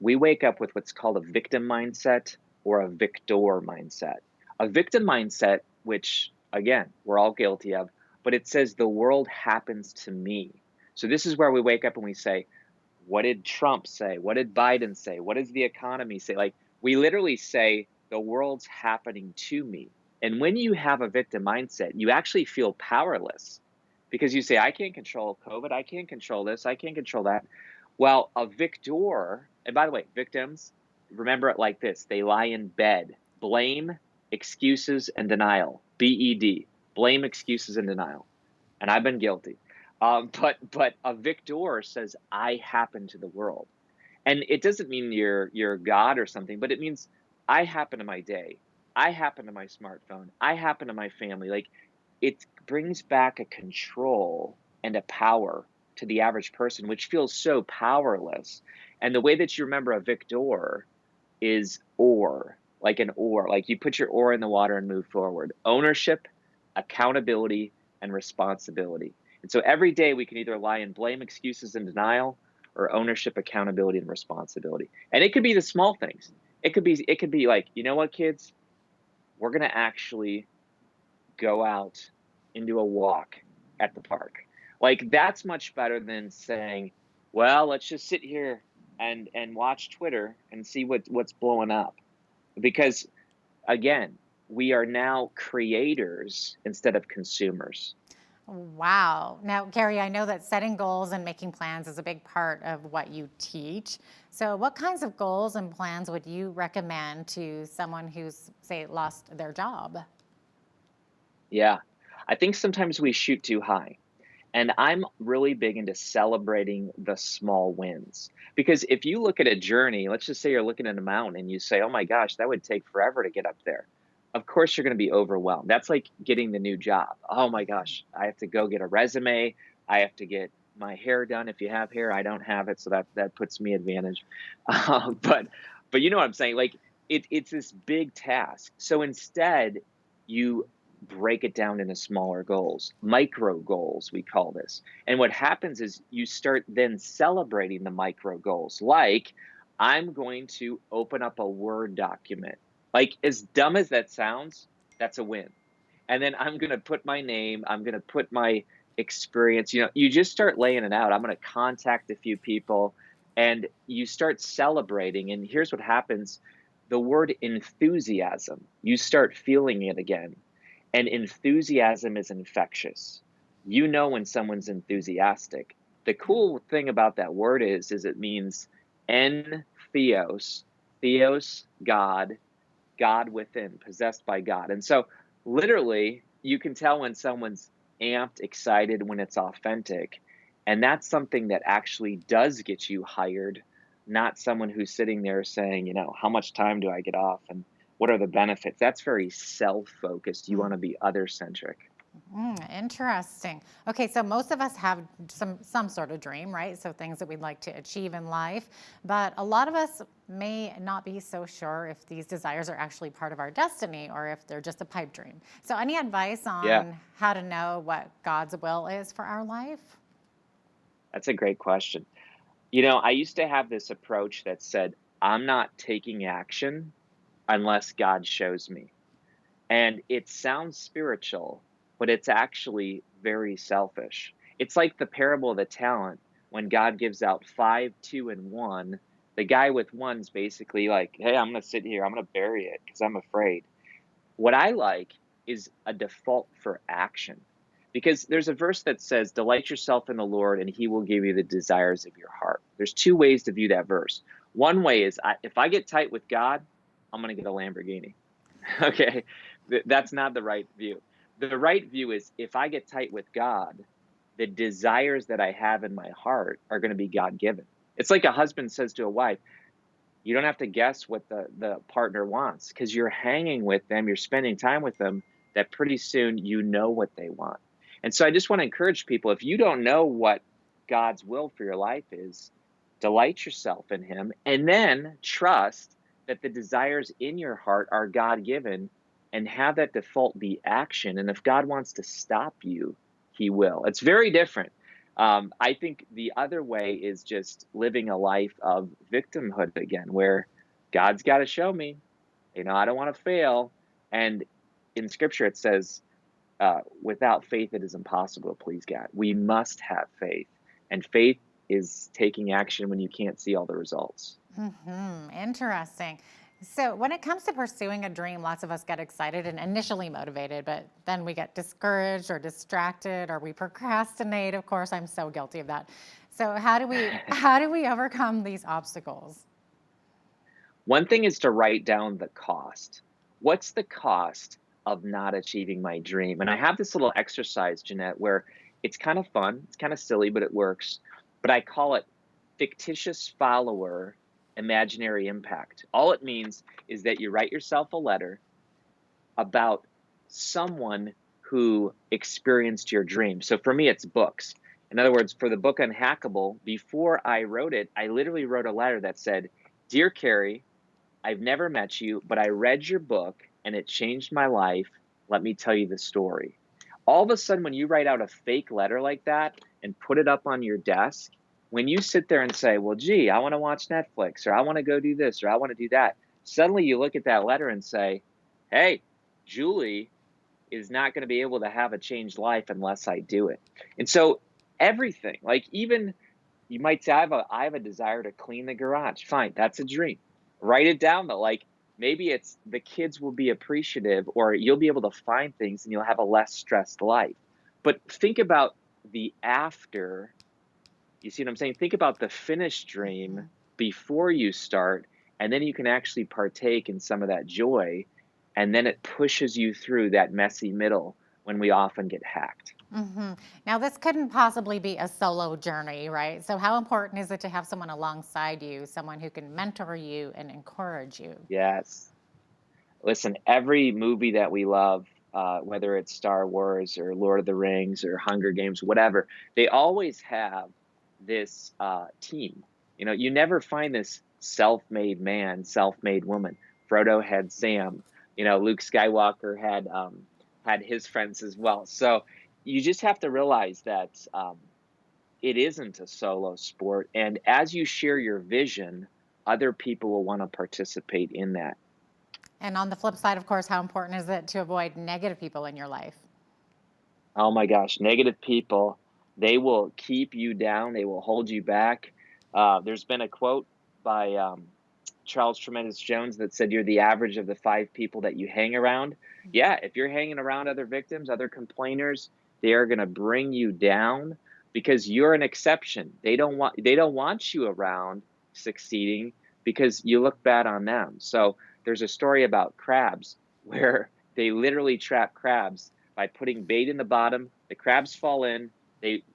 We wake up with what's called a victim mindset or a victor mindset. A victim mindset, which, again, we're all guilty of, but it says the world happens to me. So this is where we wake up and we say, what did Trump say? What did Biden say? What does the economy say? Like, we literally say the world's happening to me. And when you have a victim mindset, you actually feel powerless because you say, I can't control COVID. I can't control this. I can't control that. Well, a victor, and by the way, victims, remember it like this. They lie in bed. Blame, excuses, and denial. BED. Blame, excuses, and denial. And I've been guilty. But a victor says, I happen to the world. And it doesn't mean you're God or something, but it means I happen to my day. I happen to my smartphone. I happen to my family. Like, it brings back a control and a power to the average person, which feels so powerless. And the way that you remember a victor is oar, like an oar. Like you put your oar in the water and move forward. Ownership, accountability, and responsibility. And so every day we can either lie in blame, excuses, and denial, or ownership, accountability, and responsibility. And it could be the small things. It could be like, you know what, kids? We're going to actually go out and do a walk at the park. Like, that's much better than saying, well, let's just sit here and watch Twitter and see what's blowing up. Because, again, we are now creators instead of consumers. Wow. Now, Gary, I know that setting goals and making plans is a big part of what you teach. So what kinds of goals and plans would you recommend to someone who's, say, lost their job? Yeah, I think sometimes we shoot too high. And I'm really big into celebrating the small wins. Because if you look at a journey, let's just say you're looking at a mountain and you say, oh my gosh, that would take forever to get up there. Of course, you're going to be overwhelmed. That's like getting the new job. Oh my gosh, I have to go get a resume. I have to get my hair done. If you have hair, I don't have it. So that puts me advantage. But you know what I'm saying? Like it's this big task. So instead, you break it down into smaller goals, micro goals, we call this. And what happens is you start then celebrating the micro goals. Like, I'm going to open up a Word document. Like, as dumb as that sounds, that's a win. And then I'm going to put my name, I'm going to put my experience, you just start laying it out. I'm going to contact a few people and you start celebrating. And here's what happens. The word enthusiasm, you start feeling it again. And enthusiasm is infectious. You know when someone's enthusiastic. The cool thing about that word is it means theos, God, God within, possessed by God. And so literally you can tell when someone's amped, excited, when it's authentic. And that's something that actually does get you hired, not someone who's sitting there saying, how much time do I get off? And what are the benefits? That's very self-focused. You want to be other-centric. Interesting. Okay, so most of us have some sort of dream, right? So things that we'd like to achieve in life, but a lot of us may not be so sure if these desires are actually part of our destiny or if they're just a pipe dream. So any advice Yeah, on how to know what God's will is for our life? that's a great question. You know, I used to have this approach that said, I'm not taking action unless God shows me. And it sounds spiritual, but it's actually very selfish. It's like the parable of the talent when God gives out five, two, and one. The guy with one's basically like, hey, I'm going to sit here, I'm going to bury it because I'm afraid. What I like is a default for action. Because there's a verse that says, delight yourself in the Lord, and he will give you the desires of your heart. There's two ways to view that verse. One way is if I get tight with God, I'm going to get a Lamborghini. Okay. That's not the right view. The right view is if I get tight with God, the desires that I have in my heart are going to be God given. It's like a husband says to a wife, you don't have to guess what the partner wants because you're hanging with them, you're spending time with them, that pretty soon you know what they want. And so I just want to encourage people, if you don't know what God's will for your life is, delight yourself in him and then trust that the desires in your heart are God given and have that default be action. And if God wants to stop you, he will. It's very different. I think the other way is just living a life of victimhood again, where God's got to show me, I don't want to fail. And in scripture, it says, without faith, it is impossible to please God. We must have faith. And faith is taking action when you can't see all the results. Interesting. So when it comes to pursuing a dream, lots of us get excited and initially motivated, but then we get discouraged or distracted or we procrastinate. Of course, I'm so guilty of that. So how do we overcome these obstacles? One thing is to write down the cost. What's the cost of not achieving my dream? And I have this little exercise, Jeanette, where it's kind of fun, it's kind of silly, but it works. But I call it fictitious follower imaginary impact. All it means is that you write yourself a letter about someone who experienced your dream. So for me, it's books. In other words, for the book Unhackable, before I wrote it, I literally wrote a letter that said, Dear Carrie, I've never met you, but I read your book and it changed my life. Let me tell you the story. All of a sudden, when you write out a fake letter like that and put it up on your desk, when you sit there and say, well, gee, I want to watch Netflix, or I want to go do this, or I want to do that, suddenly you look at that letter and say, hey, Julie is not going to be able to have a changed life unless I do it. And so everything, like even you might say, I have a desire to clean the garage. Fine, that's a dream. Write it down though. Like maybe it's the kids will be appreciative, or you'll be able to find things and you'll have a less stressed life. But think about the after. You see what I'm saying? Think about the finished dream before you start, and then you can actually partake in some of that joy, and then it pushes you through that messy middle when we often get hacked. Now, this couldn't possibly be a solo journey, right? So how important is it to have someone alongside you, someone who can mentor you and encourage you? Yes. Listen, every movie that we love, whether it's Star Wars or Lord of the Rings or Hunger Games, whatever, they always have this team. You never find this self-made man, self-made woman. Frodo had Sam. Luke Skywalker had his friends as well. So you just have to realize that it isn't a solo sport. And as you share your vision, other people will want to participate in that. And on the flip side, of course, how important is it to avoid negative people in your life? Oh my gosh, negative people, they will keep you down. They will hold you back. There's been a quote by Charles Tremendous Jones that said, you're the average of the 5 people that you hang around. Yeah, if you're hanging around other victims, other complainers, they are going to bring you down because you're an exception. They don't want you around succeeding because you look bad on them. So there's a story about crabs where they literally trap crabs by putting bait in the bottom. The crabs fall in,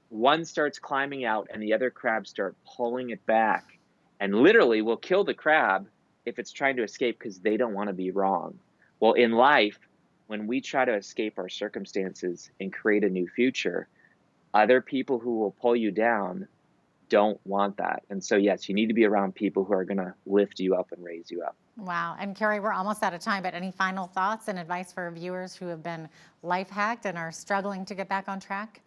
one starts climbing out, and the other crabs start pulling it back, and literally will kill the crab if it's trying to escape because they don't want to be wrong. Well, in life, when we try to escape our circumstances and create a new future, other people who will pull you down don't want that. And so, yes, you need to be around people who are going to lift you up and raise you up. Wow. And Carrie, we're almost out of time, but any final thoughts and advice for viewers who have been life hacked and are struggling to get back on track?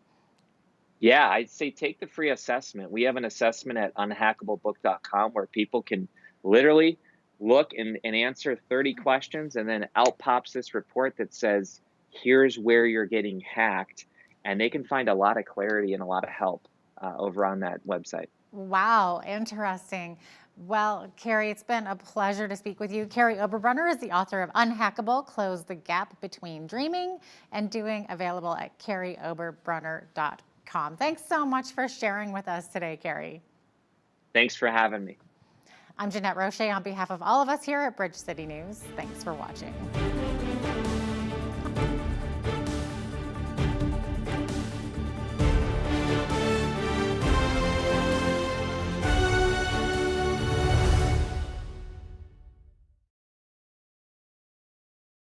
Yeah, I'd say take the free assessment. We have an assessment at unhackablebook.com where people can literally look and answer 30 questions, and then out pops this report that says, here's where you're getting hacked. And they can find a lot of clarity and a lot of help over on that website. Wow, interesting. Well, Carrie, it's been a pleasure to speak with you. Carrie Oberbrunner is the author of Unhackable, Close the Gap Between Dreaming and Doing, available at carrieoberbrunner.com. Thanks so much for sharing with us today, Carrie. Thanks for having me. I'm Jeanette Roche on behalf of all of us here at Bridge City News. Thanks for watching.